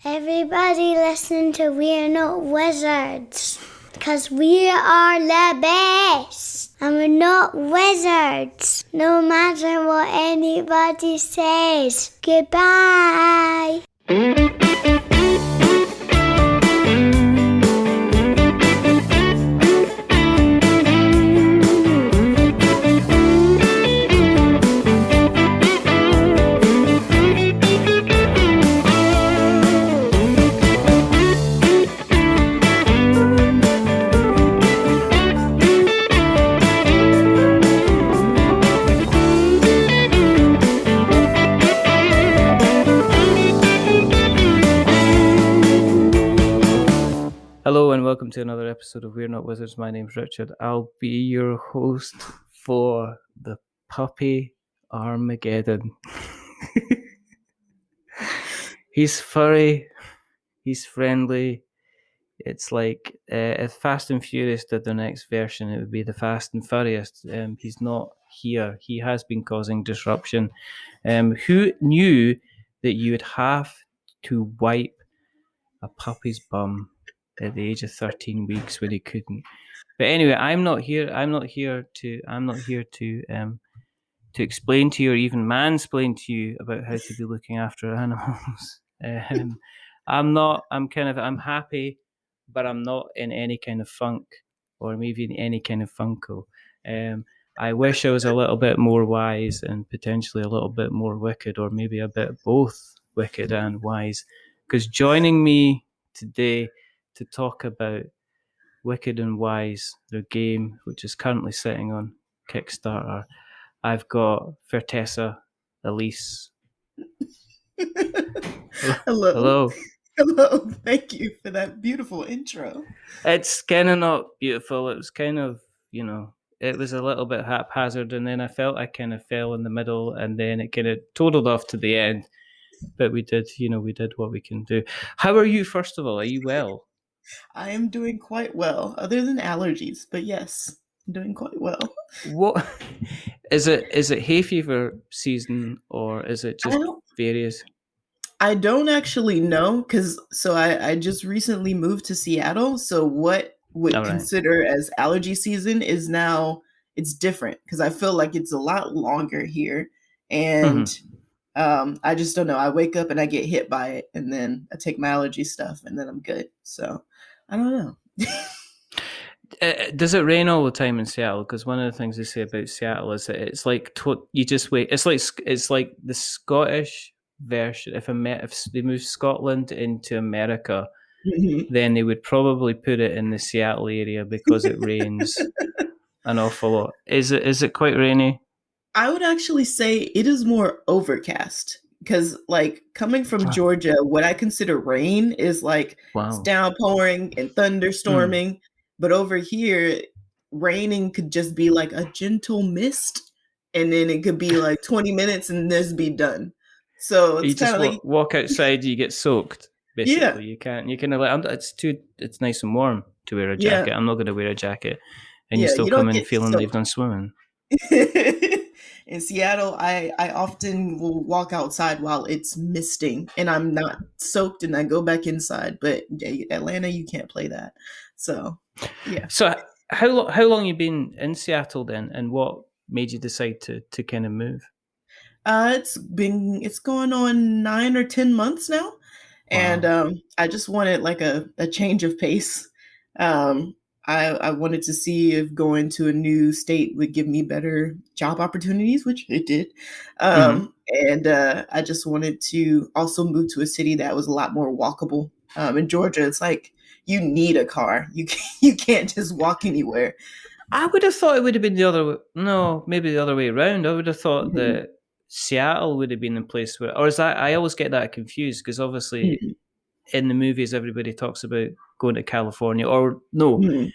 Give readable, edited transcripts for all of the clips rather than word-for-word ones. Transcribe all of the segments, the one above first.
Everybody listen to We're Not Wizards, because we are the best, and we're not wizards, no matter what anybody says. Goodbye. Hello and welcome to another episode of We're Not Wizards. My name's Richard. I'll be your host for the Puppy Armageddon. He's furry, he's friendly. It's like if Fast and Furious did their next version, it would be the Fast and Furriest. He's not here. He has been causing disruption. Who knew that you would have to wipe a puppy's bum at the age of 13 weeks when he couldn't? But anyway, I'm not here to explain to you or even mansplain to you about how to be looking after animals. I'm happy, but I'm not in any kind of funk or maybe in any kind of Funko. I wish I was a little bit more wise and potentially a little bit more wicked, or maybe a bit both wicked and wise. Because joining me today to talk about Wicked and Wise, their game, which is currently sitting on Kickstarter, I've got Fertessa Allyse. Hello. Hello. Hello. Thank you for that beautiful intro. It's kind of not beautiful. It was kind of, it was a little bit haphazard, and then I felt I kind of fell in the middle, and then it kind of totaled off to the end. But we did what we can do. How are you, first of all? Are you well? I am doing quite well, other than allergies, but yes, I'm doing quite well. What is it? Is it hay fever season, or is it just various? I don't actually know, because I just recently moved to Seattle, so what would consider as allergy season is now, it's different, because I feel like it's a lot longer here, and I just don't know. I wake up and I get hit by it, and then I take my allergy stuff, and then I'm good. So I don't know. Does it rain all the time in Seattle? Because one of the things they say about Seattle is that it's like you just wait. It's like the Scottish version. If they move Scotland into America, then they would probably put it in the Seattle area because it rains an awful lot. Is it quite rainy? I would actually say it is more overcast, because like coming from Georgia, what I consider rain is like it's downpouring and thunderstorming. But over here, raining could just be like a gentle mist, and then it could be like 20 minutes and this be done. So it's kind of like walk outside, you get soaked. Basically, yeah. you can like it's nice and warm to wear a jacket. Yeah. I'm not going to wear a jacket, and you still come in feeling like you've done swimming. In Seattle, I often will walk outside while it's misting and I'm not soaked, and I go back inside. But Atlanta, you can't play that. So, yeah. So how long you been in Seattle then, and what made you decide to kind of move? It's going on 9 or 10 months now. Wow. And I just wanted like a change of pace. I wanted to see if going to a new state would give me better job opportunities, which it did. And I just wanted to also move to a city that was a lot more walkable. In Georgia, it's like you need a car. You can't just walk anywhere. I would have thought it would have been the other way. No, maybe the other way around. I would have thought that Seattle would have been the place where, or is that, I always get that confused, because obviously in the movies everybody talks about going to California, or no,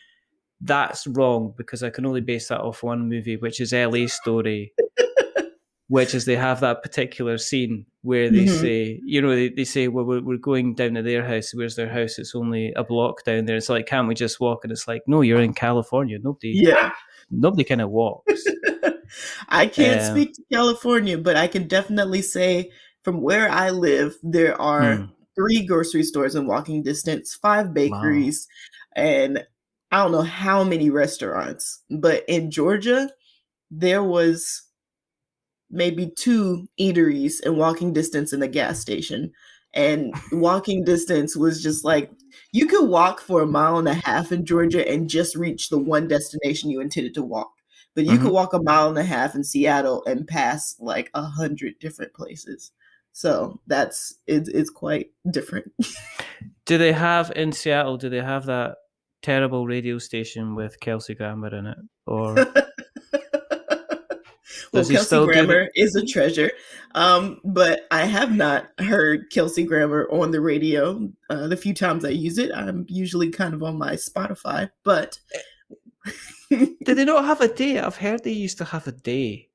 that's wrong, because I can only base that off one movie, which is LA Story, which is they have that particular scene where they say, they say, well, we're going down to their house. Where's their house? It's only a block down there. It's like, can't we just walk? And it's like, no, you're in California. Nobody kind of walks. I can't speak to California, but I can definitely say from where I live, there are 3 grocery stores in walking distance, 5 Wow. bakeries, and I don't know how many restaurants. But in Georgia, there was maybe 2 eateries in walking distance in the gas station. And walking distance was just like you could walk for a mile and a half in Georgia and just reach the one destination you intended to walk. But you could walk a mile and a half in Seattle and pass like 100 different places. So it's quite different. Do they have in Seattle? Do they have that terrible radio station with Kelsey Grammer in it, or Well, does he Kelsey still do Grammer the? is a treasure, but I have not heard Kelsey Grammer on the radio. The few times I use it, I'm usually kind of on my Spotify. But Did they not have a day? I've heard they used to have a day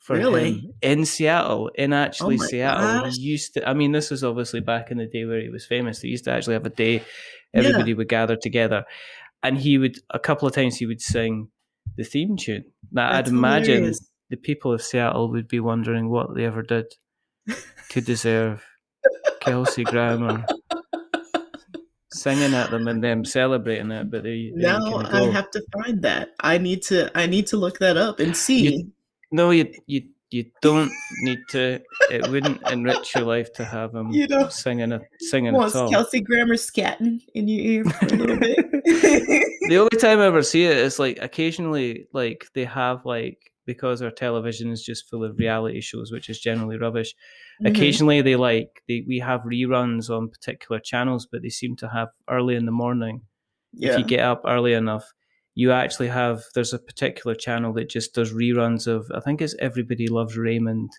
for really, him in Seattle. In oh actually my Seattle, he gosh, used to. I mean, this was obviously back in the day where he was famous. They used to actually have a day. yeah, Everybody would gather together, and he would a couple of times he would sing the theme tune. Now, I'd that's imagine hilarious. the people of Seattle would be wondering what they ever did to deserve Kelsey Grammer singing at them and them celebrating it. But there you Now kind of I go. have to find that. I need to look that up and You see. No, you don't need to. It wouldn't enrich your life to have him You know, singing at wants all. Kelsey Grammer scatting in your ear for a little bit. The only time I ever see it is like occasionally, like they have like because our television is just full of reality shows, which is generally rubbish. Occasionally, we have reruns on particular channels, but they seem to have early in the morning. If you Yeah. get up early enough, you actually have. There's a particular channel that just does reruns of. I think it's Everybody Loves Raymond,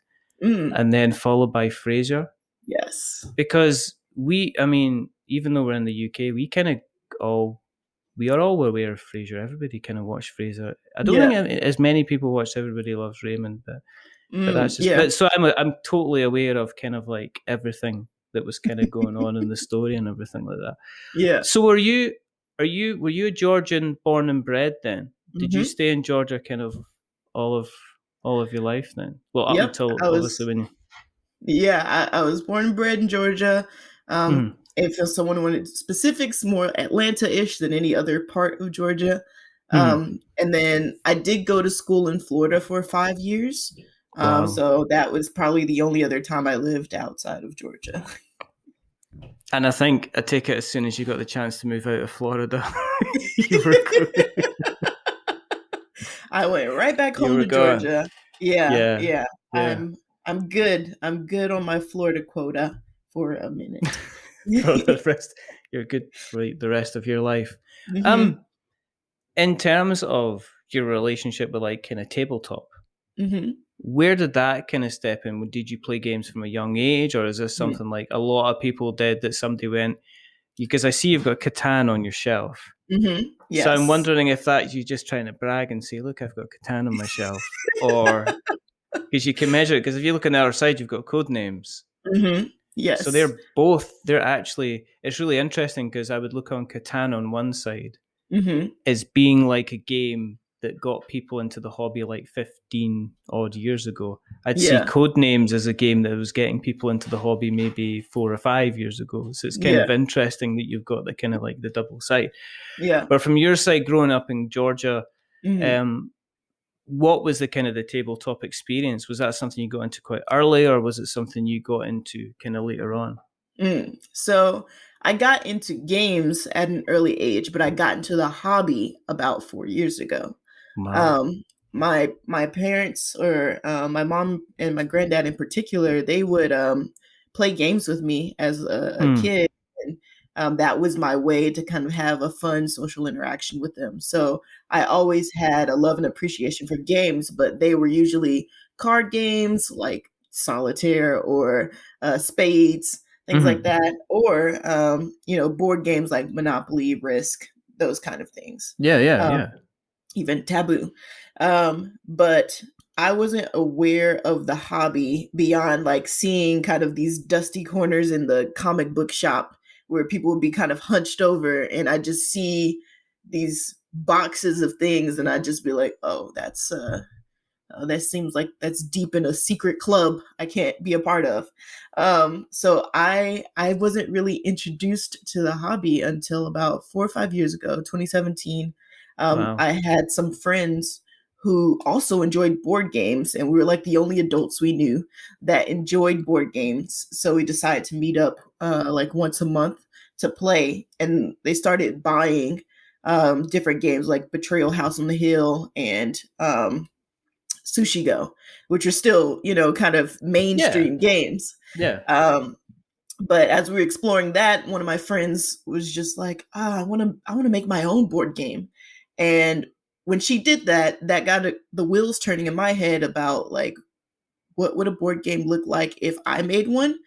and then followed by Frasier. Yes. Because I mean, even though we're in the UK, we are all aware of Frasier. Everybody kind of watched Frasier. I don't think as many people watched Everybody Loves Raymond, but that's just. Yeah. But so I'm totally aware of kind of like everything that was kind of going on in the story and everything like that. Yeah. So were you a Georgian born and bred then? Did you stay in Georgia kind of all of your life then? Well, up until obviously when. Yeah, I was born and bred in Georgia. If someone wanted specifics, more Atlanta-ish than any other part of Georgia. And then I did go to school in Florida for 5 years. Wow. So that was probably the only other time I lived outside of Georgia. And I take it as soon as you got the chance to move out of Florida, you were I went right back home to Georgia. Yeah. I'm good. I'm good on my Florida quota for a minute. For the rest, you're good for the rest of your life. In terms of your relationship with like kind of tabletop, where did that kind of step in? Did you play games from a young age, or is this something like a lot of people did that somebody went? Because I see you've got Catan on your shelf. Yes. So I'm wondering if that's you just trying to brag and say, "Look, I've got Catan on my shelf," or because you can measure it. Because if you look on the other side, you've got code names. Yes. So they're actually, it's really interesting because I would look on Catan on one side as being like a game that got people into the hobby like 15 odd years ago. I'd see Codenames as a game that was getting people into the hobby maybe 4 or 5 years ago. So it's kind of interesting that you've got the kind of like the double side. Yeah. But from your side, growing up in Georgia, what was the kind of the tabletop experience? Was that something you got into quite early, or was it something you got into kind of later on? So I got into games at an early age, but I got into the hobby about 4 years ago. Wow. My parents, or my mom and my granddad in particular, they would play games with me as a kid. And that was my way to kind of have a fun social interaction with them. So I always had a love and appreciation for games, but they were usually card games like solitaire or spades, things like that, or board games like Monopoly, Risk, those kind of things. Yeah. Even Taboo. But I wasn't aware of the hobby beyond like seeing kind of these dusty corners in the comic book shop where people would be kind of hunched over, and I just see these boxes of things, and I'd just be like, oh, that's that seems like that's deep in a secret club I can't be a part of. So I wasn't really introduced to the hobby until about 4 or 5 years ago, 2017. Wow. I had some friends who also enjoyed board games, and we were like the only adults we knew that enjoyed board games. So we decided to meet up like once a month to play, and they started buying different games like Betrayal House on the Hill and Sushi Go, which are still, you know, kind of mainstream games. Yeah. But as we were exploring that, one of my friends was just like, I want to make my own board game. And when she did that, that got the wheels turning in my head about like, what would a board game look like if I made one?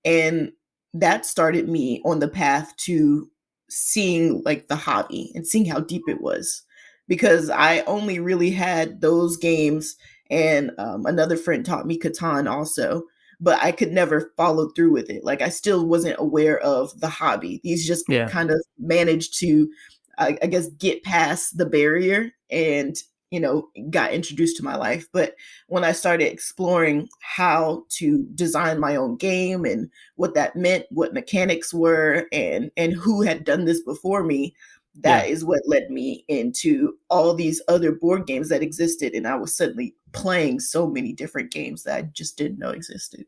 And that started me on the path to seeing like the hobby and seeing how deep it was, because I only really had those games, and another friend taught me Catan also, but I could never follow through with it. Like I still wasn't aware of the hobby. These just kind of managed to, I guess, get past the barrier and, you know, got introduced to my life. But when I started exploring how to design my own game and what that meant, what mechanics were, and who had done this before me, that is what led me into all these other board games that existed. And I was suddenly playing so many different games that I just didn't know existed.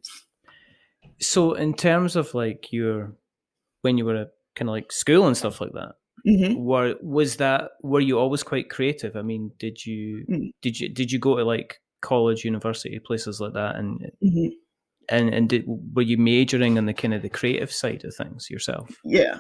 So in terms of like when you were at kind of like school and stuff like that, were you always quite creative? I mean, did you go to like college, university, places like that, and were you majoring in the kind of the creative side of things yourself? Yeah.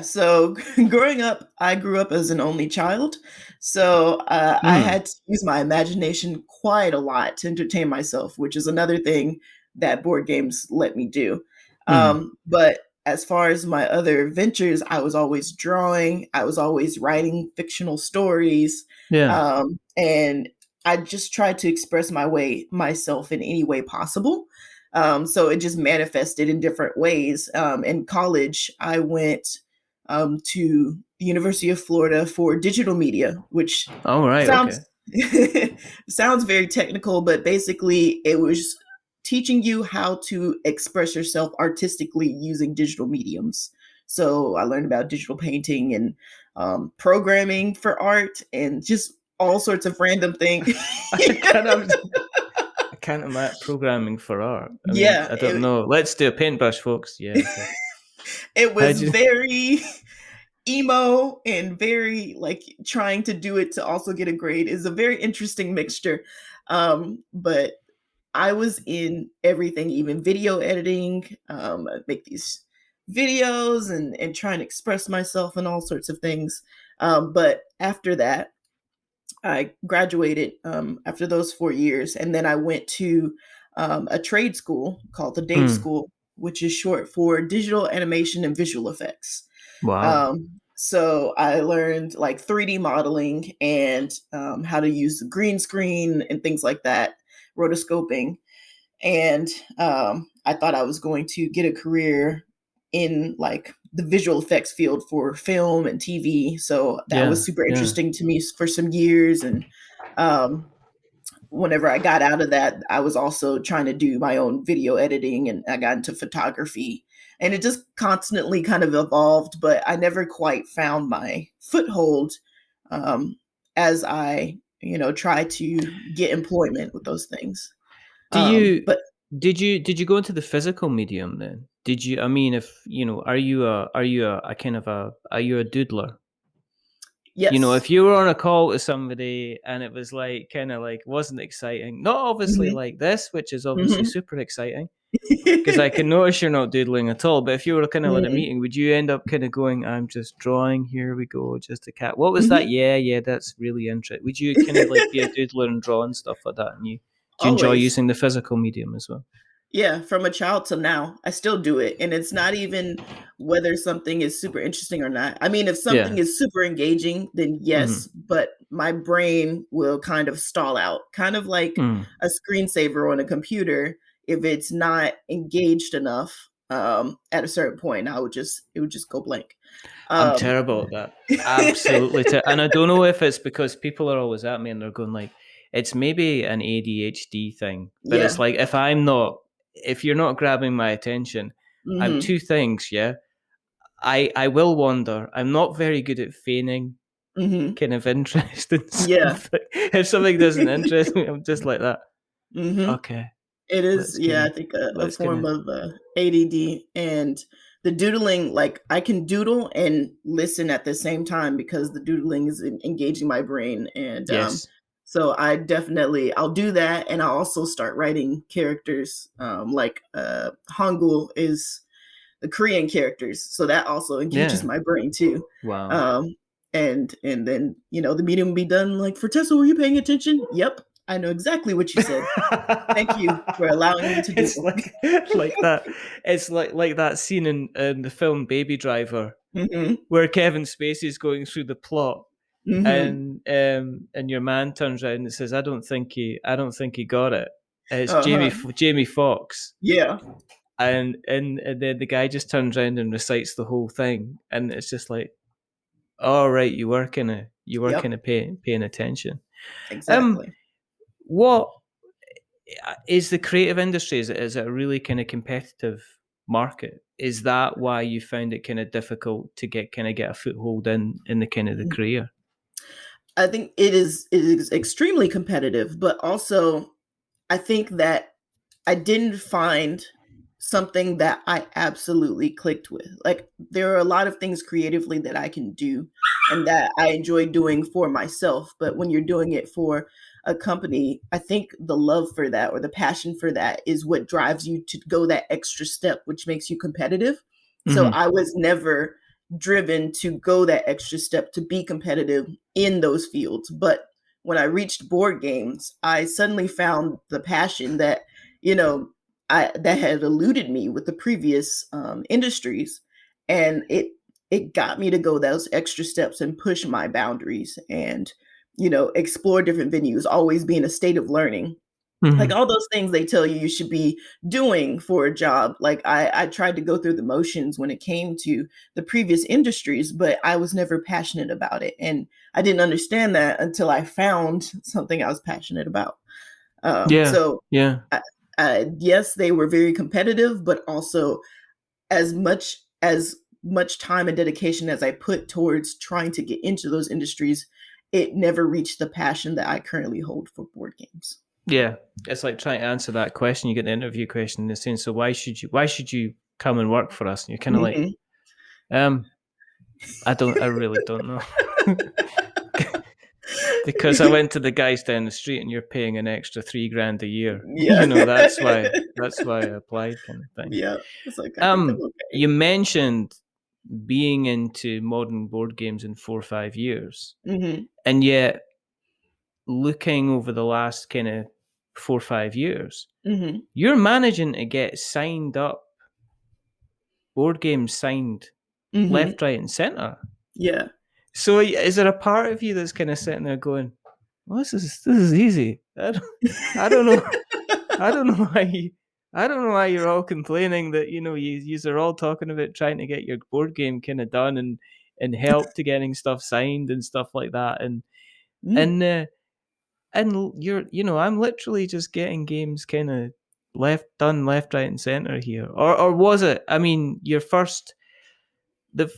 So growing up, I grew up as an only child. So I had to use my imagination quite a lot to entertain myself, which is another thing that board games let me do. But as far as my other ventures, I was always drawing. I was always writing fictional stories. And I just tried to express myself in any way possible. So it just manifested in different ways. In college, I went to the University of Florida for digital media, which sounds very technical, but basically it was teaching you how to express yourself artistically using digital mediums. So I learned about digital painting and programming for art and just all sorts of random things. I can't imagine programming for art. I mean, I don't know. Let's do a paintbrush, folks. Yeah. Okay. It was very emo and very like trying to do it to also get a grade is a very interesting mixture. But I was in everything, even video editing. I make these videos and try and express myself and all sorts of things. But after that, I graduated after those 4 years, and then I went to a trade school called the Dave School, which is short for Digital Animation and Visual Effects. Wow. So I learned like 3D modeling and how to use the green screen and things like that, rotoscoping. And I thought I was going to get a career in like the visual effects field for film and TV. So that was super interesting to me for some years. And whenever I got out of that, I was also trying to do my own video editing, and I got into photography. And it just constantly kind of evolved, but I never quite found my foothold as I, try to get employment with those things. Did you go into the physical medium then? Did you? I mean, if are you a doodler? Yes. If you were on a call to somebody and it was like kind of like wasn't exciting, not obviously like this, which is obviously super exciting, because I can notice you're not doodling at all. But if you were kind of at a meeting, would you end up kind of going, "I'm just drawing. Here we go, just a cat." What was that? Yeah, that's really interesting. Would you kind of like be a doodler and draw and stuff like that? And do you enjoy using the physical medium as well? Yeah, from a child to now, I still do it. And it's not even whether something is super interesting or not. I mean, if something is super engaging, then yes, but my brain will kind of stall out, kind of like a screensaver on a computer. If it's not engaged enough at a certain point, it would just go blank. I'm terrible at that. Absolutely. And I don't know if it's because people are always at me and they're going like, it's maybe an ADHD thing, but Yeah. it's like if you're not grabbing my attention, I'm two things. Yeah, I will wander. I'm not very good at feigning kind of interest in something. Yeah. If something doesn't interest me, I'm just like that. Okay. It is, I think a form of ADD, and the doodling, like I can doodle and listen at the same time because the doodling is engaging my brain. And yes. So I'll do that. And I'll also start writing characters, like Hangul is the Korean characters. So that also engages my brain too. Wow. And then, the meeting will be done like, Fertessa, were you paying attention? Yep. I know exactly what you said. Thank you for allowing me to do it's like that. It's like that scene in the film Baby Driver, where Kevin Spacey's going through the plot, and your man turns around and says, "I don't think he got it." And it's Jamie Foxx. Yeah. And then the guy just turns around and recites the whole thing, and it's just like, "All right, you were kind of paying attention." Exactly. What is the creative industry? Is it a really kind of competitive market? Is that why you found it kind of difficult to get a foothold in the kind of the career? I think it is extremely competitive, but also I think that I didn't find something that I absolutely clicked with. Like, there are a lot of things creatively that I can do and that I enjoy doing for myself. But when you're doing it for a company, I think the love for that or the passion for that is what drives you to go that extra step, which makes you competitive. So I was never driven to go that extra step to be competitive in those fields. But when I reached board games, I suddenly found the passion that, that had eluded me with the previous industries. And it got me to go those extra steps and push my boundaries and, explore different venues, always be in a state of learning. Like all those things they tell you should be doing for a job. Like I tried to go through the motions when it came to the previous industries, but I was never passionate about it. And I didn't understand that until I found something I was passionate about. Yes, they were very competitive, but also as much time and dedication as I put towards trying to get into those industries, it never reached the passion that I currently hold for board games. Yeah, it's like trying to answer that question. You get the interview question, and they're saying, "So why should you come and work for us?" And you're kind of like, I really don't know, because I went to the guys down the street, and you're paying an extra $3,000 a year. Yeah, that's why I applied, kind of thing. Yeah, it's like you mentioned being into modern board games in 4 or 5 years, and yet looking over the last kind of 4 or 5 years, you're managing to get signed up board games signed left, right, and center. Yeah. So is there a part of you that's kind of sitting there going, "Well, this is easy. I don't know. I don't know why you're all complaining that you are all talking about trying to get your board game kind of done and help to getting stuff signed and stuff like that and you're I'm literally just getting games kind of left, right, and center here." Or was it? I mean, your first game,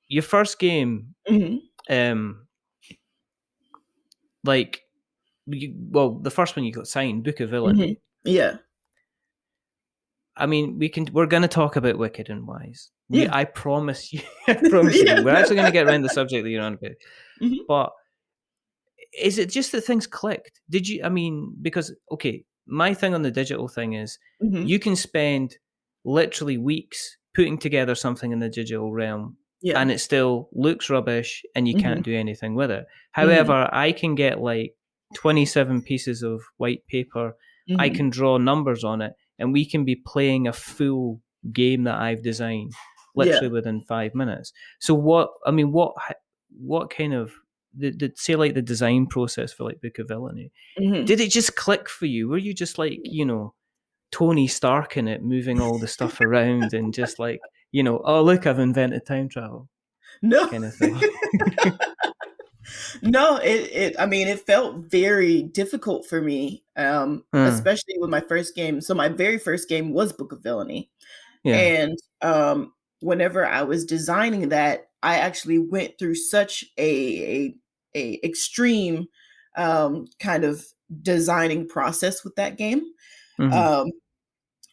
the first one you got signed, Book of Villainy. Yeah. I mean, we're going to talk about Wicked and Wise. I promise you. We're actually going to get around the subject that you're on about. But is it just that things clicked? Did you? I mean, because my thing on the digital thing is you can spend literally weeks putting together something in the digital realm, and it still looks rubbish, and you can't do anything with it. However, I can get like 27 pieces of white paper. I can draw numbers on it, and we can be playing a full game that I've designed literally within 5 minutes. So what kind of say like the design process for like Book of Villainy, did it just click for you? Were you just like, Tony Stark in it, moving all the stuff around and just like, oh look, I've invented time travel? No. Kind of thing. No, I mean, it felt very difficult for me, Uh, especially with my first game. So my very first game was Book of Villainy. yeah. And whenever I was designing that, I actually went through such a extreme kind of designing process with that game. Mm-hmm. Um,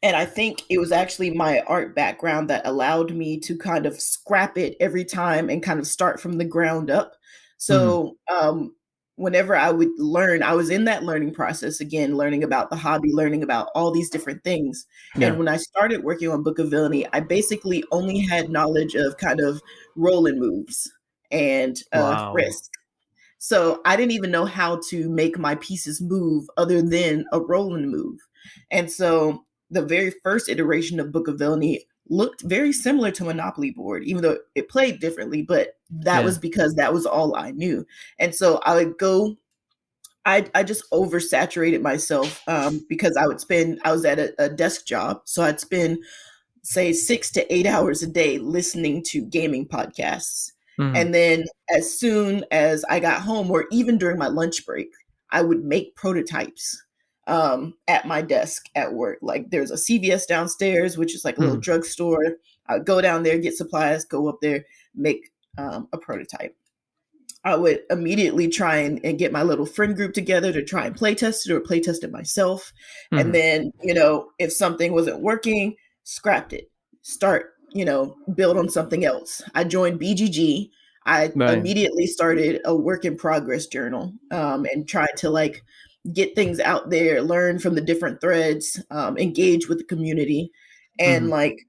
and I think it was actually my art background that allowed me to kind of scrap it every time and kind of start from the ground up. Mm-hmm. So, whenever I would learn, I was in that learning process again, learning about the hobby, learning about all these different things. And Yeah. when I started working on Book of Villainy, I basically only had knowledge of kind of rolling moves and Wow. risk. So I didn't even know how to make my pieces move other than a rolling move. And so the very first iteration of Book of Villainy looked very similar to Monopoly board, even though it played differently, but that Yeah. was because that was all I knew. And so I would go, I just oversaturated myself because I was at a desk job. So I'd spend say 6 to 8 hours a day listening to gaming podcasts. Mm-hmm. And then as soon as I got home, or even during my lunch break, I would make prototypes at my desk at work. Like there's a CVS downstairs, which is like a little Mm-hmm. drugstore. I would go down there, get supplies, go up there, make a prototype. I would immediately try and get my little friend group together to try and play test it or play test it myself. And Mm-hmm. then, if something wasn't working, scrapped it. Start, build on something else. I joined BGG. I Right. immediately started a work in progress journal and tried to like get things out there, learn from the different threads, engage with the community. And Mm-hmm. like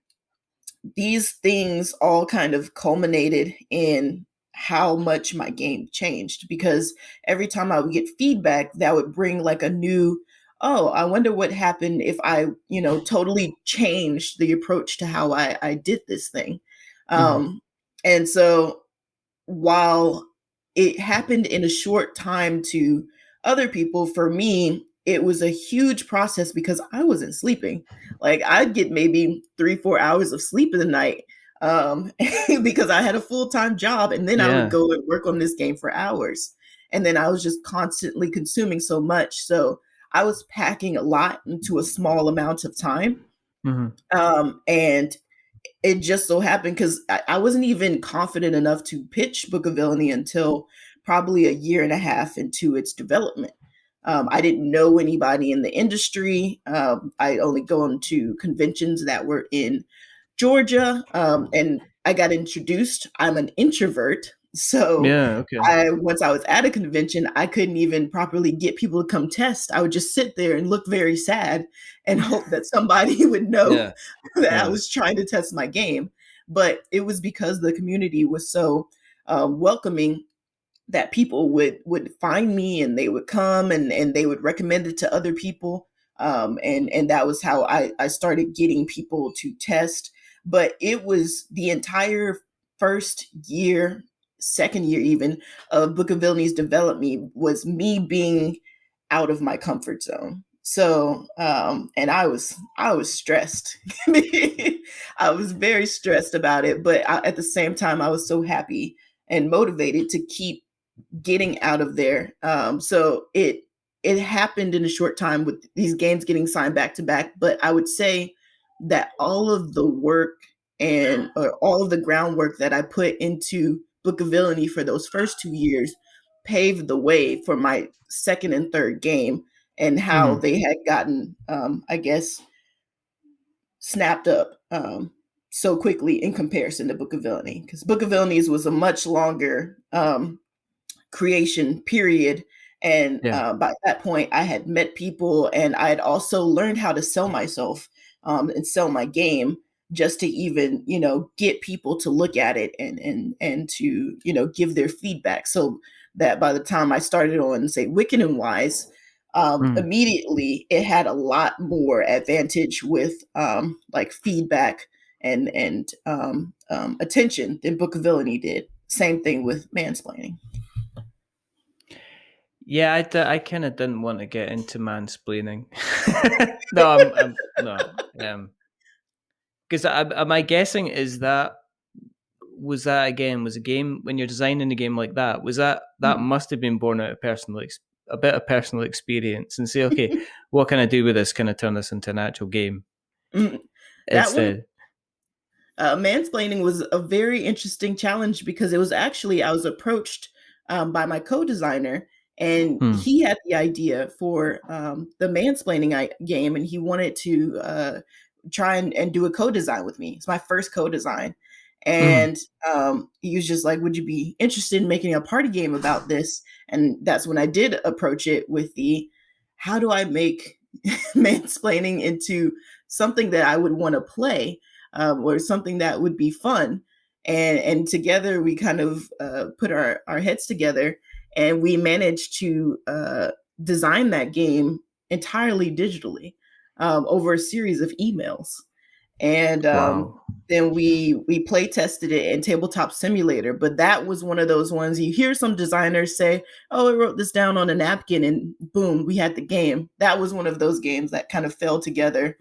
these things all kind of culminated in how much my game changed because every time I would get feedback, that would bring like a new, oh, I wonder what happened if I, totally changed the approach to how I did this thing. Mm-hmm. Um, and so while it happened in a short time to other people, for me, it was a huge process because I wasn't sleeping. Like I'd get maybe 3, 4 hours of sleep in the night um, because I had a full time job, and then I would Yeah. go and work on this game for hours. And then I was just constantly consuming so much. So I was packing a lot into a small amount of time. Mm-hmm. And it just so happened because I wasn't even confident enough to pitch Book of Villainy until probably a year and a half into its development. I didn't know anybody in the industry. I only gone to conventions that were in Georgia, and I got introduced. I'm an introvert, so Yeah. Okay. I once I was at a convention, I couldn't even properly get people to come test. I would just sit there and look very sad and hope that somebody would know Yeah. that I Yeah. was trying to test my game. But it was because the community was so welcoming that people would find me and they would come and they would recommend it to other people. And that was how I started getting people to test. But it was the entire first year, second year even, of Book of Villainies development was me being out of my comfort zone. So and I was stressed. I was very stressed about it, but at the same time I was so happy and motivated to keep getting out of there. So it happened in a short time with these games getting signed back to back. But I would say that all of the work and or all of the groundwork that I put into Book of Villainy for those first 2 years paved the way for my second and third game and how Mm-hmm. they had gotten, I guess, snapped up so quickly in comparison to Book of Villainy. Because Book of Villainies was a much longer creation period. And Yeah. by that point, I had met people and I had also learned how to sell myself and sell my game just to even, get people to look at it and to, give their feedback. So that by the time I started on, say, Wicked and Wise, Mm-hmm. immediately it had a lot more advantage with like feedback and attention than Book of Villainy did. Same thing with Mansplaining. Yeah, I kind of didn't want to get into mansplaining. No, no, because am I guessing is that was that again? Was a game when you're designing a game like that? Was that must have been born out of a bit of personal experience, and say, okay, what can I do with this? Can I turn this into an actual game That one, instead? mansplaining was a very interesting challenge because it was actually I was approached by my co-designer, and he had the idea for the mansplaining game, and he wanted to try and do a co-design with me. It's my first co-design, and he was just like, "Would you be interested in making a party game about this?" And that's when I did approach it with the, "How do I make mansplaining into something that I would want to play?" Or something that would be fun. And together we kind of put our heads together, and we managed to design that game entirely digitally over a series of emails. And Wow. then we play tested it in Tabletop Simulator. But that was one of those ones you hear some designers say, "Oh, I wrote this down on a napkin," and boom, we had the game. That was one of those games that kind of fell together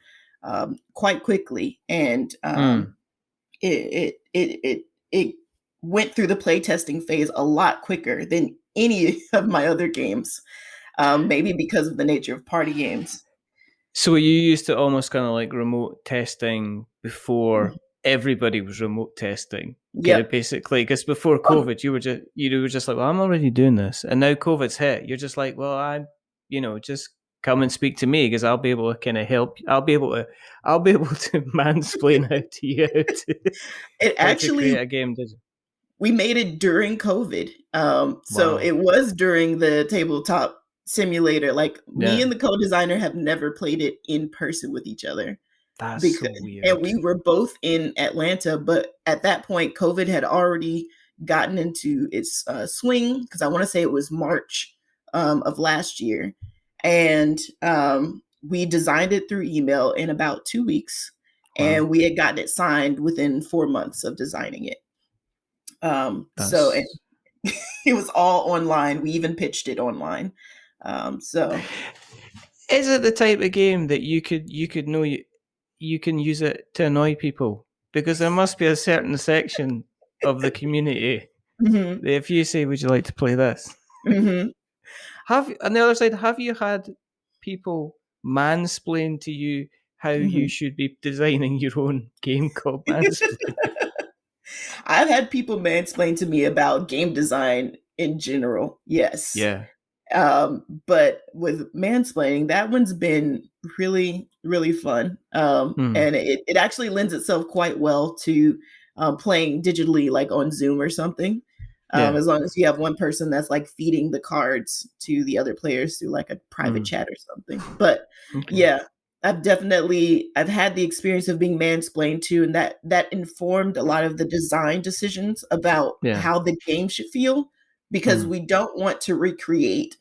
quite quickly, and it went through the playtesting phase a lot quicker than any of my other games, maybe because of the nature of party games. So you used to almost kind of like remote testing before everybody was remote testing, kind of Yep. basically, because before COVID, you were just like, well, I'm already doing this, and now COVID's hit. You're just like, well, just come and speak to me because I'll be able to kind of help. I'll be able to mansplain how to you It how to create actually, a game. we made it during COVID. So Wow. it was during the Tabletop Simulator. Like, me Yeah, and the co-designer have never played it in person with each other. that's so Because, and weird. we were both in Atlanta, but at that point, COVID had already gotten into its swing, because I want to say it was March of last year, and we designed it through email in about 2 weeks, Wow, and we had gotten it signed within 4 months of designing it. So that's. it was all online. We even pitched it online. So Is it the type of game that you could know you can use it to annoy people? Because there must be a certain section of the community mhm, that if you say, "Would you like to play this?" mhm, Have on the other side, have you had people mansplain to you how you mhm. should be designing your own game called Mansplain? I've had people mansplain to me about game design in general. Yes. Yeah. But with mansplaining, that one's been really, really fun. Hmm. And it actually lends itself quite well to playing digitally, like on Zoom or something. Yeah. As long as you have one person that's like feeding the cards to the other players through like a private Hmm. chat or something. But Okay. yeah, I've had the experience of being mansplained too, and that informed a lot of the design decisions about Yeah. how the game should feel, because Hmm. we don't want to recreate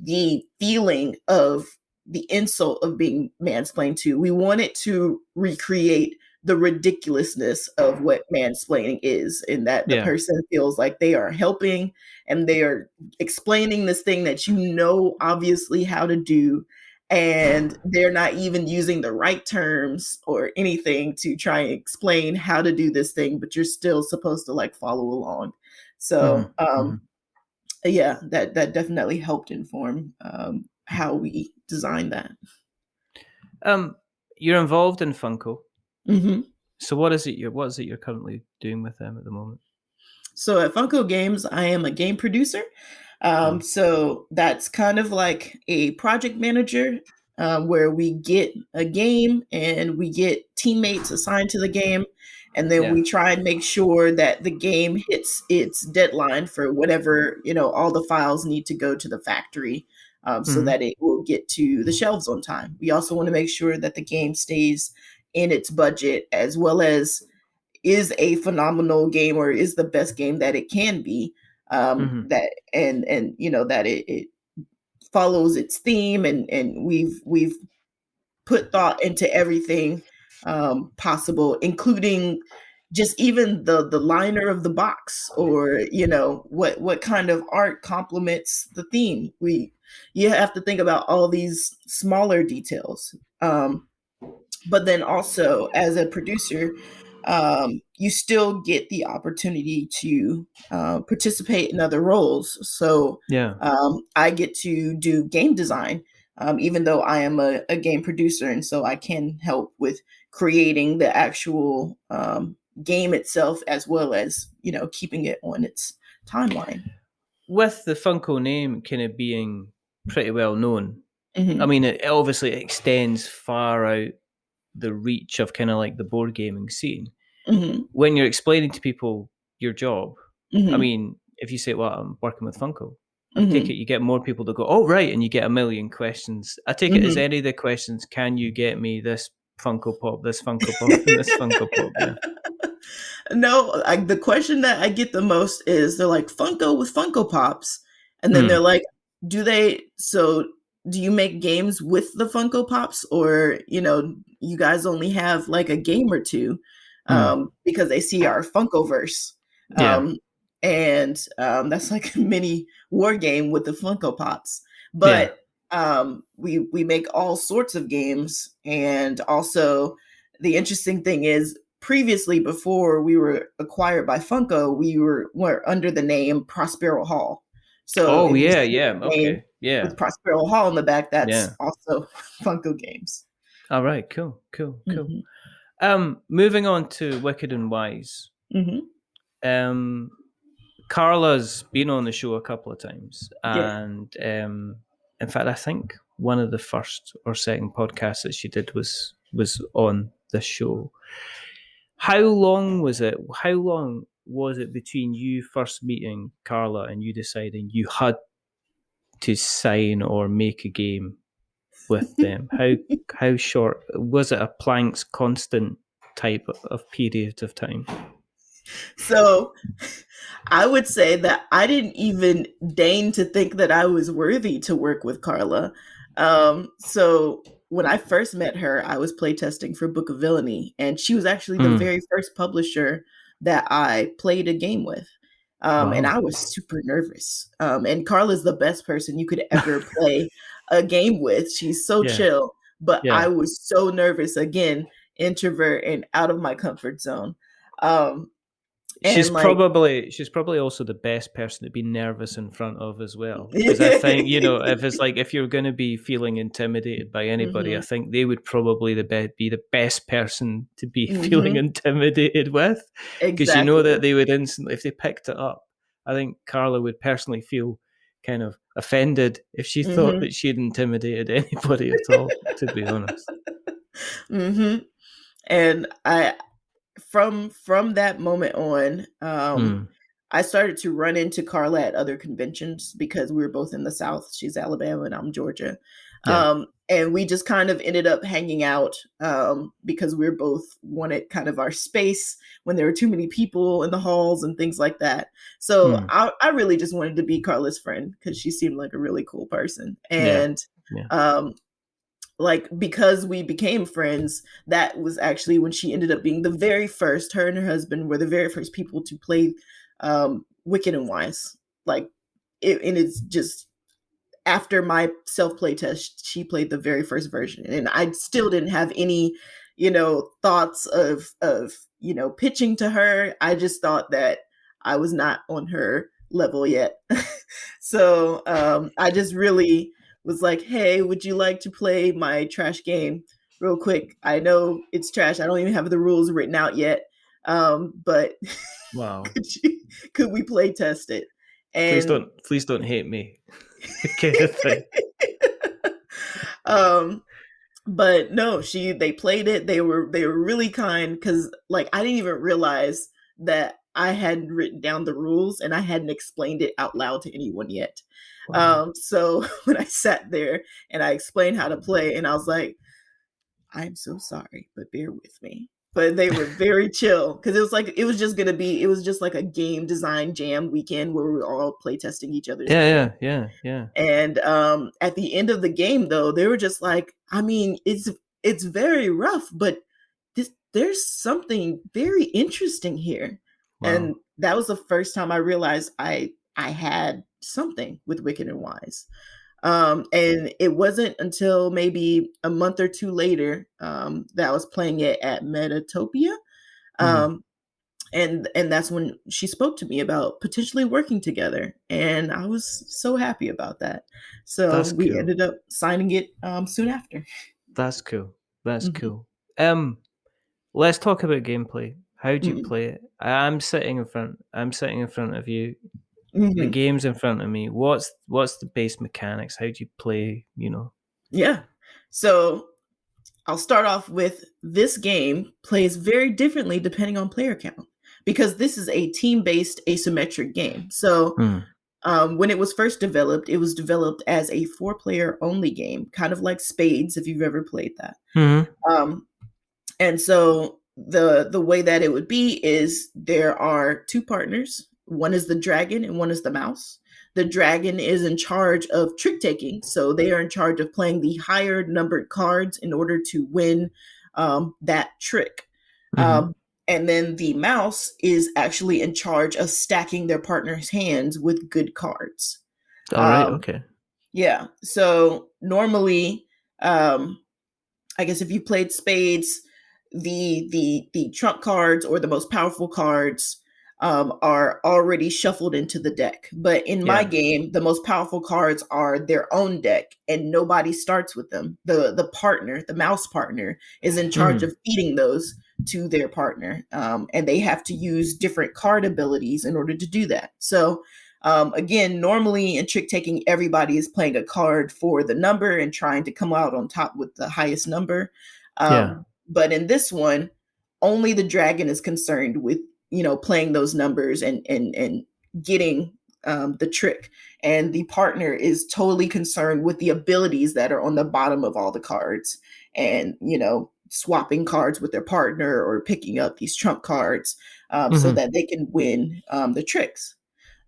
the feeling of the insult of being mansplained to. We wanted to recreate the ridiculousness of what mansplaining is, in that the Yeah. person feels like they are helping and they are explaining this thing that you know obviously how to do, and they're not even using the right terms or anything to try and explain how to do this thing, but you're still supposed to like follow along. Hmm. So Hmm. yeah, that definitely helped inform how we designed that. You're involved in Funko. Hmm. So what is it you're currently doing with them at the moment? So at Funko Games, I am a game producer. Wow. So that's kind of like a project manager, where we get a game and we get teammates assigned to the game. And then Yeah. we try and make sure that the game hits its deadline for whatever, all the files need to go to the factory, so Hmm. that it will get to the shelves on time. We also want to make sure that the game stays in its budget, as well as is a phenomenal game, or is the best game that it can be, Hmm. that and that it follows its theme, and we've put thought into everything possible, including just even the liner of the box, or what kind of art complements the theme. You have to think about all these smaller details. But then also, as a producer, you still get the opportunity to participate in other roles. So Yeah. I get to do game design, even though I am a game producer, and so I can help with creating the actual game itself, as well as, you know, keeping it on its timeline. With the Funko name kind of being pretty well known, Mhm. I mean, it obviously extends far out the reach of kind of like the board gaming scene. Mhm. When you're explaining to people your job, Mhm. I mean, if you say, well, I'm working with Funko, I Mhm. take it you get more people to go, oh, right, and you get a million questions. I take it as Mhm. any of the questions, can you get me this Funko Pop, this Funko Pop, and this Funko Pop? Yeah. No, the question that I get the most is they're like, Funko with Funko Pops. And then they're like, do you make games with the Funko Pops, or, you know, you guys only have like a game or two? Because they see our Funkoverse. Yeah. And that's like a mini war game with the Funko Pops. Yeah. But we make all sorts of games. And also, the interesting thing is, previously, before we were acquired by Funko, we were under the name Prospero Hall. So Oh, if you yeah, see yeah. the name Okay. Yeah. with Prospero Hall in the back, that's Yeah. also Funko Games. All right. Cool. Cool. Cool. Mhm. Moving on to Wicked and Wise. Mhm. Carla's been on the show a couple of times, Yeah. and in fact, I think one of the first or second podcasts that she did was on this show. How long was it? How long was it between you first meeting Carla and you deciding you had to sign or make a game with them? How short was it? A Planck's constant type of period of time? So I would say that I didn't even deign to think that I was worthy to work with Carla. So when I first met her, I was playtesting for Book of Villainy, and she was actually the very first publisher that I played a game with. And Wow. I was super nervous. And Carla's the best person you could ever play a game with. She's so Yeah. chill, but Yeah. I was so nervous. Again, introvert and out of my comfort zone. She's And like, probably also the best person to be nervous in front of as well. Because I think, you know, if it's like, if you're going to be feeling intimidated by anybody, I Mhm. think they would probably be the best person to be feeling Mhm. intimidated with. Because you know Exactly. that they would instantly, if they picked it up, I think Carla would personally feel kind of offended if she thought Mhm. that she'd intimidated anybody at all, to be honest. Mhm. And I from that moment on, Mm. I started to run into Carla at other conventions because we were both in the South. She's Alabama and I'm Georgia. Yeah. And we just kind of ended up hanging out because we were both wanted kind of our space when there were too many people in the halls and things like that. So Mm. I really just wanted to be Carla's friend because she seemed like a really cool person. Yeah. And Yeah. like, because we became friends, that was actually when she ended up being the very first, her and her husband were the very first people to play Wicked and Wise. Like, and it's just, after my self-play test, she played the very first version, and I still didn't have any, you know, thoughts of you know, pitching to her. I just thought that I was not on her level yet. So I just really was like, hey, would you like to play my trash game real quick? I know it's trash. I don't even have the rules written out yet. But Wow. could we play test it? Please And don't hate me. Kind of thing. But no, they played it. They were really kind, because like, I didn't even realize that I hadn't written down the rules and I hadn't explained it out loud to anyone yet. Wow. So when I sat there and I explained how to play, and I was like, I'm so sorry, but bear with me. But they were very chill, because it was just like a game design jam weekend where we were all playtesting each other's game. Yeah. And at the end of the game, though, they were just like, I mean, it's very rough, but there's something very interesting here. And Wow. that was the first time I realized I had something with Wicked and Wise. And it wasn't until maybe a month or two later that I was playing it at Metatopia. And that's when she spoke to me about potentially working together, and I was so happy about that. So That's we cool. ended up signing it soon after. That's cool. That's Mhm. cool. Let's talk about gameplay. How do you Mhm. play it? I'm sitting in front. I'm sitting in front of you. The Mhm. game's in front of me. What's the base mechanics? How do you play? Yeah. So I'll start off with this game plays very differently depending on player count, because this is a team-based asymmetric game. So Hmm. when it was first developed, it was developed as a 4-player only game, kind of like Spades, if you've ever played that. Mm-hmm. Um, and so the way that it would be is there are 2 partners. One is the dragon and one is the mouse. The dragon is in charge of trick taking, so they are in charge of playing the higher numbered cards in order to win that trick. Mm-hmm. And then the mouse is actually in charge of stacking their partner's hands with good cards. All right. Um, Okay. yeah. So normally, I guess if you played Spades, the trump cards or the most powerful cards are already shuffled into the deck. But in my Yeah. game, the most powerful cards are their own deck, and nobody starts with them. The partner, the mouse partner, is in charge of feeding those to their partner, and they have to use different card abilities in order to do that. So again, normally in trick taking, everybody is playing a card for the number and trying to come out on top with the highest number. Yeah. But in this one, only the dragon is concerned with, playing those numbers and getting the trick. And the partner is totally concerned with the abilities that are on the bottom of all the cards, and, swapping cards with their partner or picking up these trump cards so that they can win the tricks.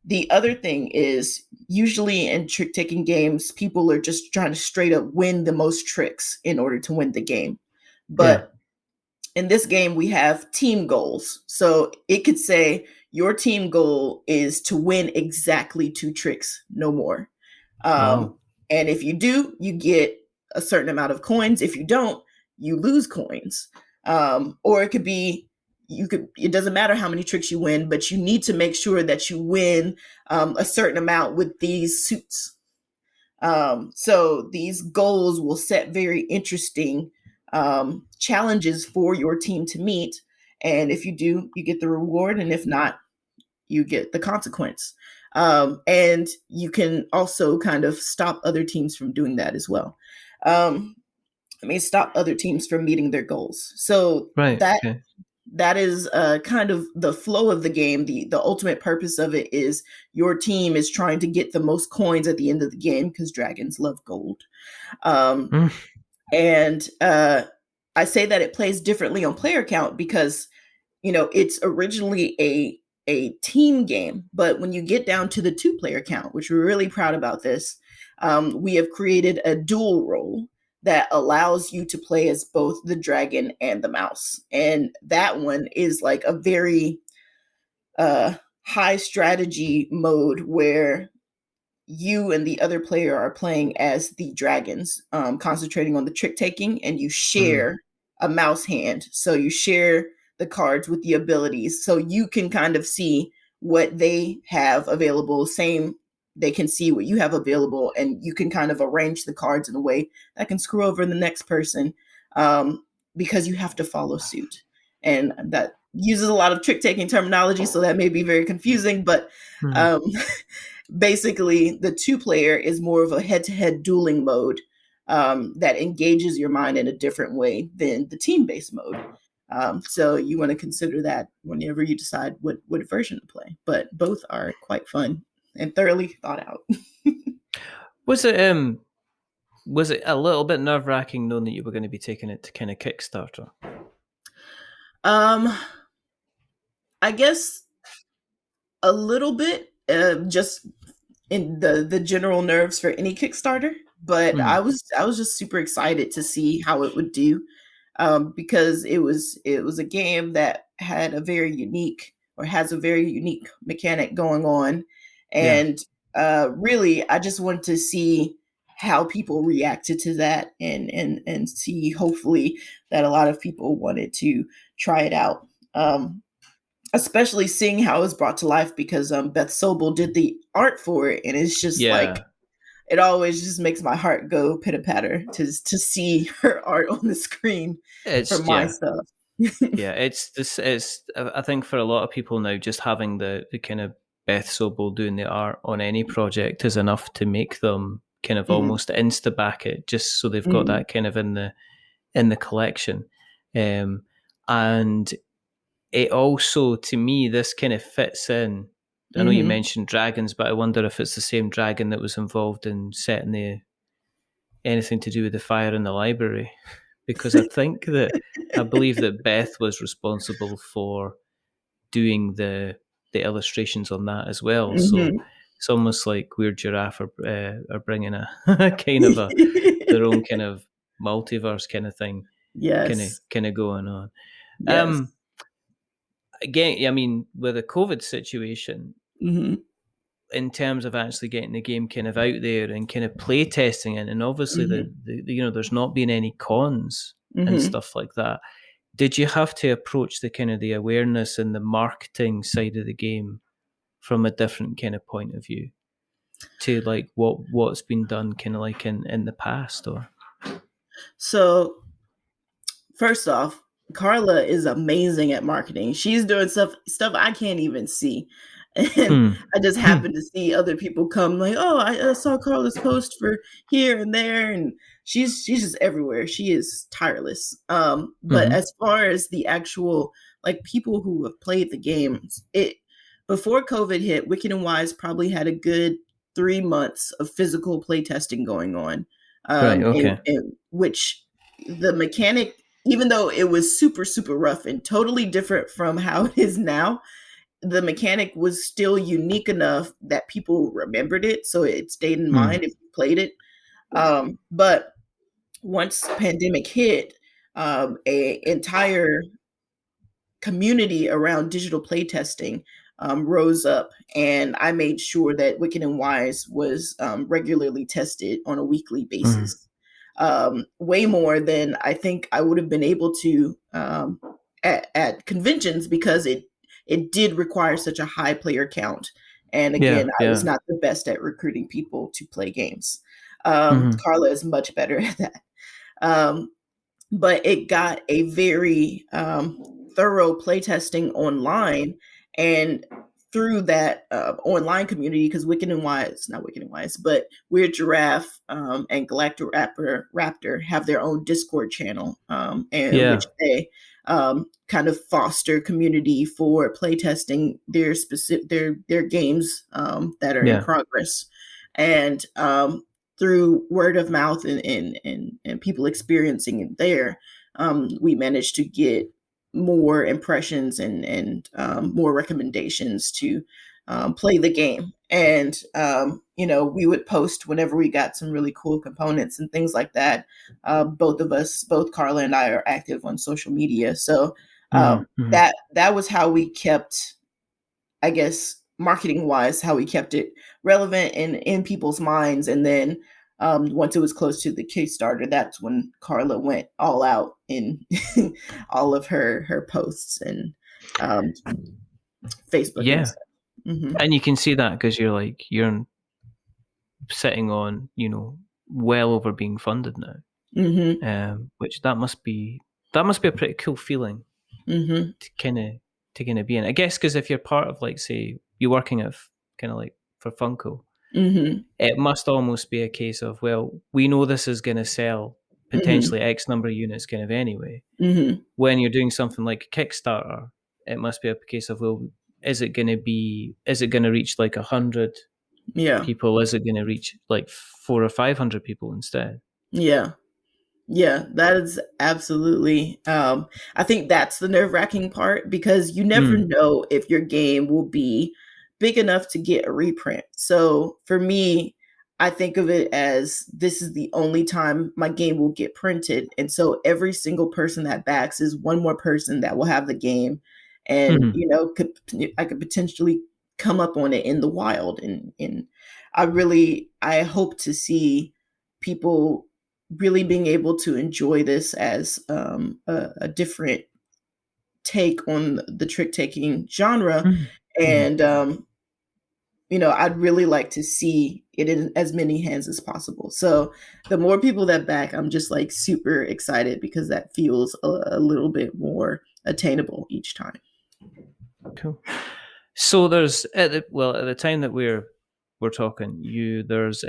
The other thing is, usually in trick taking games, people are just trying to straight up win the most tricks in order to win the game. Yeah. But in this game, we have team goals. So it could say your team goal is to win exactly 2 tricks, no more. Wow. And if you do, you get a certain amount of coins. If you don't, you lose coins. Or it could be, it doesn't matter how many tricks you win, but you need to make sure that you win a certain amount with these suits. So these goals will set very interesting challenges for your team to meet. And if you do, you get the reward. And if not, you get the consequence. And you can also kind of stop other teams from doing that as well. Stop other teams from meeting their goals. So Right. that Okay. that is kind of the flow of the game. The ultimate purpose of it is your team is trying to get the most coins at the end of the game, because dragons love gold. Um, Mm. and I say that it plays differently on player count because, it's originally a team game, but when you get down to the 2-player count, which we're really proud about this, we have created a dual role that allows you to play as both the dragon and the mouse. And that one is like a very high strategy mode where you and the other player are playing as the dragons, concentrating on the trick taking, and you share a mouse hand. So you share the cards with the abilities, so you can kind of see what they have available. Same, they can see what you have available, and you can kind of arrange the cards in a way that can screw over the next person, because you have to follow suit. And that uses a lot of trick taking terminology, so that may be very confusing, but um, basically the 2-player is more of a head-to-head dueling mode that engages your mind in a different way than the team-based mode. So you want to consider that whenever you decide what version to play. But both are quite fun and thoroughly thought out. Was it a little bit nerve wracking knowing that you were going to be taking it to kind of Kickstarter? I guess a little bit, just in the general nerves for any Kickstarter. But I was just super excited to see how it would do, because it was a game that had a very unique, or has a very unique mechanic going on, Yeah. and really I just wanted to see how people reacted to that, and see, hopefully, that a lot of people wanted to try it out. especially seeing how it was brought to life because Beth Sobel did the art for it, and it's just like it always just makes my heart go pitter patter to see her art on the screen for my stuff. Yeah, it's this. It's I think for a lot of people now, just having the kind of Beth Sobel doing the art on any project is enough to make them kind of almost insta back it, just so they've got that kind of in the collection, and it also, to me, this kind of fits in. I know you mentioned dragons, but I wonder if it's the same dragon that was involved in setting anything to do with the fire in the library, because I believe that Beth was responsible for doing the illustrations on that as well. So it's almost like Weird Giraffe are bringing a kind of their own kind of multiverse kind of thing, kind of going on. Yes. Again, I mean, with the COVID situation, in terms of actually getting the game kind of out there and kind of play testing it, and obviously there's not been any cons and stuff like that. Did you have to approach the kind of the awareness and the marketing side of the game from a different kind of point of view to like what's been done kind of like in the past? Or so first off, Carla is amazing at marketing. She's doing stuff I can't even see. And I just happened to see other people come like, oh, I saw Carla's post for here and there, and she's just everywhere. She is tireless. But as far as the actual like people who have played the games, before COVID hit, Wicked and Wise probably had a good 3 months of physical play testing going on. Right, okay. in which the mechanic, even though it was super, super rough and totally different from how it is now, the mechanic was still unique enough that people remembered it. So it stayed in mind if you played it. But once pandemic hit, a entire community around digital playtesting rose up, and I made sure that Wicked and Wise was regularly tested on a weekly basis. Way more than I think I would have been able to at conventions, because it did require such a high player count. And again, I was not the best at recruiting people to play games. Carla is much better at that. But it got a very thorough playtesting online, and through that online community, because not Wicked and Wise, but Weird Giraffe and Galactic Raptor have their own Discord channel, which they kind of foster community for playtesting their their games that are in progress, and through word of mouth and people experiencing it there, we managed to get more impressions and more recommendations to play the game. And we would post whenever we got some really cool components and things like that. Both Carla and I are active on social media, so that was how we kept, I guess, marketing wise, how we kept it relevant and in people's minds. And then once it was close to the Kickstarter, that's when Carla went all out in all of her posts and Facebook. Yeah. And you can see that because you're sitting on, well over being funded now, which that must be a pretty cool feeling to kind of be in. I guess because if you're part of, like, say, you're working at kind of like for Funko, it must almost be a case of, well, we know this is going to sell potentially X number of units kind of anyway. When you're doing something like a Kickstarter, it must be a case of, well, is it going to reach like 100 people? Is it going to reach like 400 or 500 people instead? Yeah, that is absolutely. I think that's the nerve-wracking part, because you never know if your game will be big enough to get a reprint. So for me, I think of it as this is the only time my game will get printed. And so every single person that backs is one more person that will have the game, and I could potentially come up on it in the wild. And I hope to see people really being able to enjoy this as a different take on the trick taking genre, Mhm. and I'd really like to see it in as many hands as possible. So the more people that back, I'm just like super excited because that feels a little bit more attainable each time. Cool. So there's at the time that we're talking, there's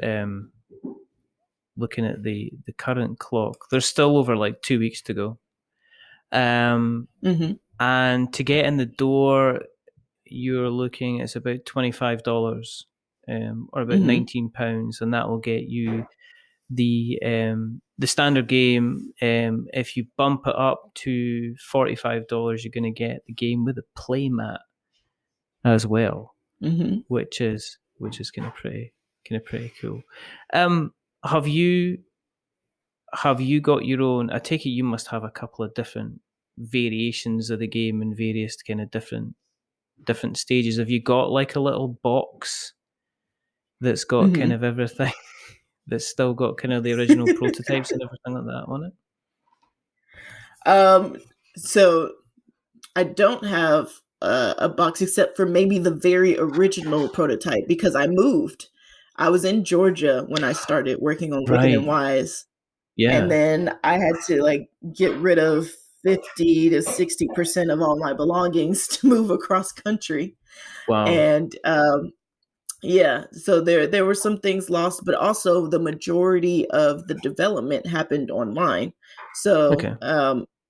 looking at the current clock, there's still over like 2 weeks to go. Mm-hmm. And to get in the door, you're looking, it's about $25, or about Mm-hmm. £19, and that will get you the standard game. If you bump it up to $45, you're going to get the game with a playmat as well, Mm-hmm. which is kind of pretty cool. Have you got your own? I take it you must have a couple of different variations of the game in various kind of different stages. Have you got like a little box that's got kind Mm-hmm. of everything, that's still got kind of the original prototypes and everything like that on it? So I don't have a box except for maybe the very original prototype because I moved. I was in Georgia when I started working on Wicked and Right. Wise. And Yeah. then I had to like get rid of 50 to 60% of all my belongings to move across country. Wow. And yeah, so there were some things lost, but also the majority of the development happened online. So Okay.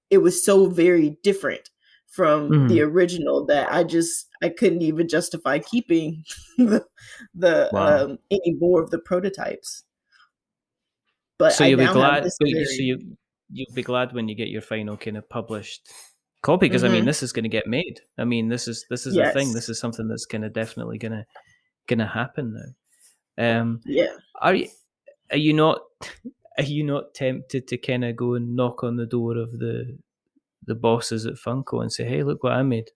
it was so very different from the Mhm. original that I couldn't even justify keeping Wow. any more of the prototypes. But So I you'll be now have glad, this but very you'll be glad when you get your final kind of published copy, because I mean hmm this is going to get made. I mean this is a thing. yes. This is something that's kind of definitely gonna happen now. Yeah. Are you are you not are you not tempted to kind of go and knock on the door of the bosses at Funko and say, "Hey, look what I made"?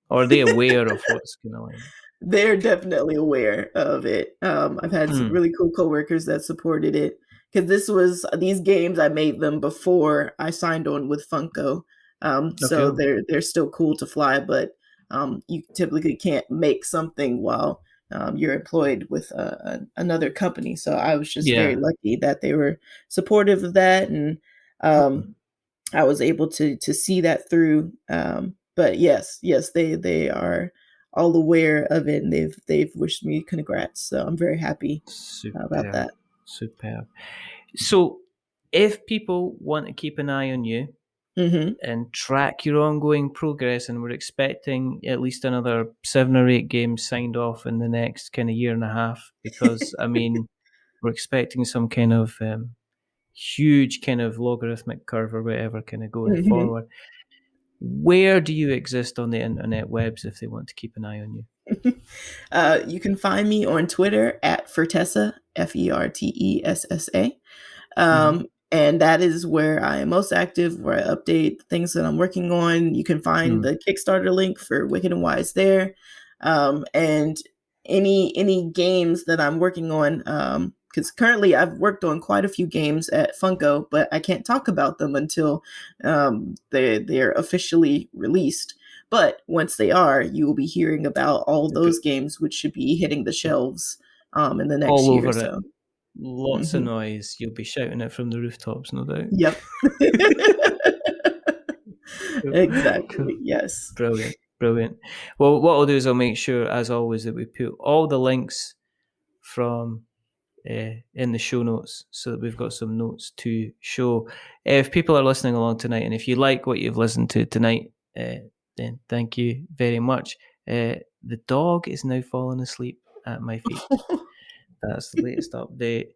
Or are they aware of what's going on? They're definitely aware of it. I've had some Hmm. really cool coworkers that supported it because these games I made them before I signed on with Funko. So Okay. they're still cool to fly, but you typically can't make something while you're employed with another company. So I was just very Yeah. lucky that they were supportive of that, and I was able to see that through. But yes, they are all aware of it, and they've wished me congrats. So I'm very happy about Superb. that. Superb. So, if people want to keep an eye on you Hmm. and track your ongoing progress, and we're expecting at least another 7 or 8 games signed off in the next kind of year and a half, because I mean, we're expecting some kind of huge kind of logarithmic curve or whatever kind of going Hmm. forward. Where do you exist on the internet webs if they want to keep an eye on you? You can find me on Twitter at Fertessa, Fertessa. Mm-hmm. And that is where I am most active, where I update things that I'm working on. You can find Mm. the Kickstarter link for Wicked and Wise there. And any games that I'm working on, because currently I've worked on quite a few games at Funko, but I can't talk about them until they're officially released. But once they are, you will be hearing about all those games, which should be hitting the shelves in the next All year or over it. so. Lots of Hmm. noise. You'll be shouting it from the rooftops, no doubt. Yep. Cool. Cool. Exactly. Yes. Brilliant. Brilliant. Well, what I'll do is I'll make sure, as always, that we put all the links from in the show notes so that we've got some notes to show. If people are listening along tonight, and if you like what you've listened to tonight, then thank you very much. The dog is now falling asleep at my feet. That's the latest update.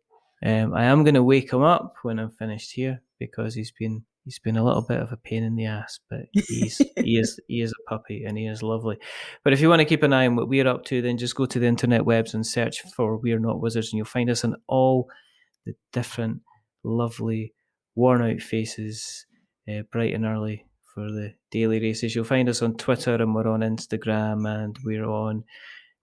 I am going to wake him up when I'm finished here because he's been a little bit of a pain in the ass, but he is a puppy and he is lovely. But if you want to keep an eye on what we're up to, then just go to the internet webs and search for We're Not Wizards, and you'll find us on all the different lovely worn out faces, bright and early for the daily races. You'll find us on Twitter, and we're on Instagram, and we're on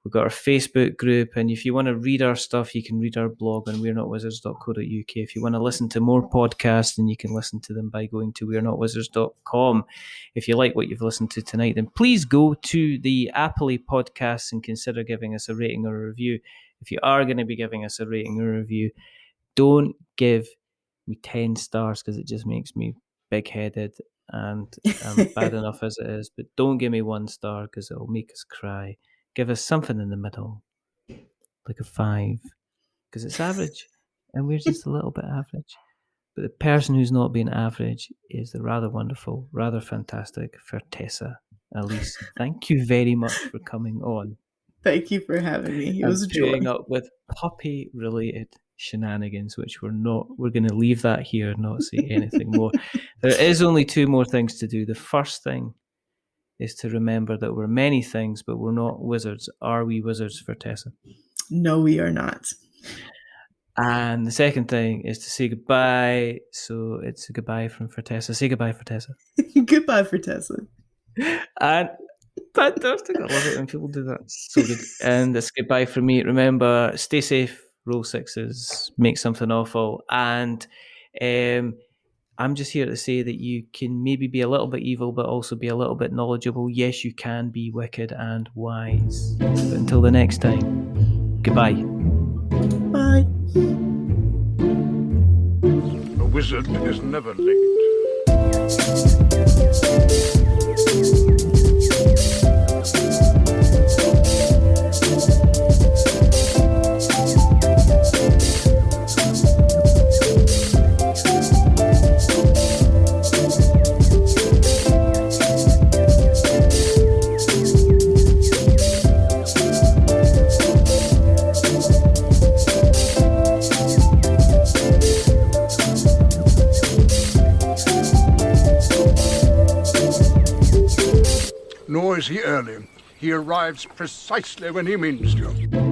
We've got our Facebook group, and if you want to read our stuff, you can read our blog on we'renotwizards.co.uk. If you want to listen to more podcasts, then you can listen to them by going to we'renotwizards.com. If you like what you've listened to tonight, then please go to the Apple Podcasts and consider giving us a rating or a review. If you are going to be giving us a rating or a review, don't give me 10 stars because it just makes me big-headed and I'm bad enough as it is. But don't give me 1 star because it'll make us cry. Give us something in the middle, like a 5, because it's average, and we're just a little bit average. But the person who's not being average is the rather wonderful, rather fantastic Fertessa Allyse. Thank you very much for coming on. Thank you for having me. It was a joy. Putting up with puppy-related shenanigans, which we're going to leave that here and not say anything more. There is only 2 more things to do. The first thing is to remember that we're many things, but we're not wizards. Are we wizards, Fertessa? No, we are not. And the second thing is to say goodbye. So it's a goodbye from Fertessa. Say goodbye, Fertessa. Goodbye, Fertessa. And fantastic. I love it when people do that. So good. And it's goodbye from me. Remember, stay safe, roll 6s, make something awful. And I'm just here to say that you can maybe be a little bit evil, but also be a little bit knowledgeable. Yes, you can be wicked and wise. But until the next time, goodbye. Bye. A wizard is never late. Nor is he early. He arrives precisely when he means to.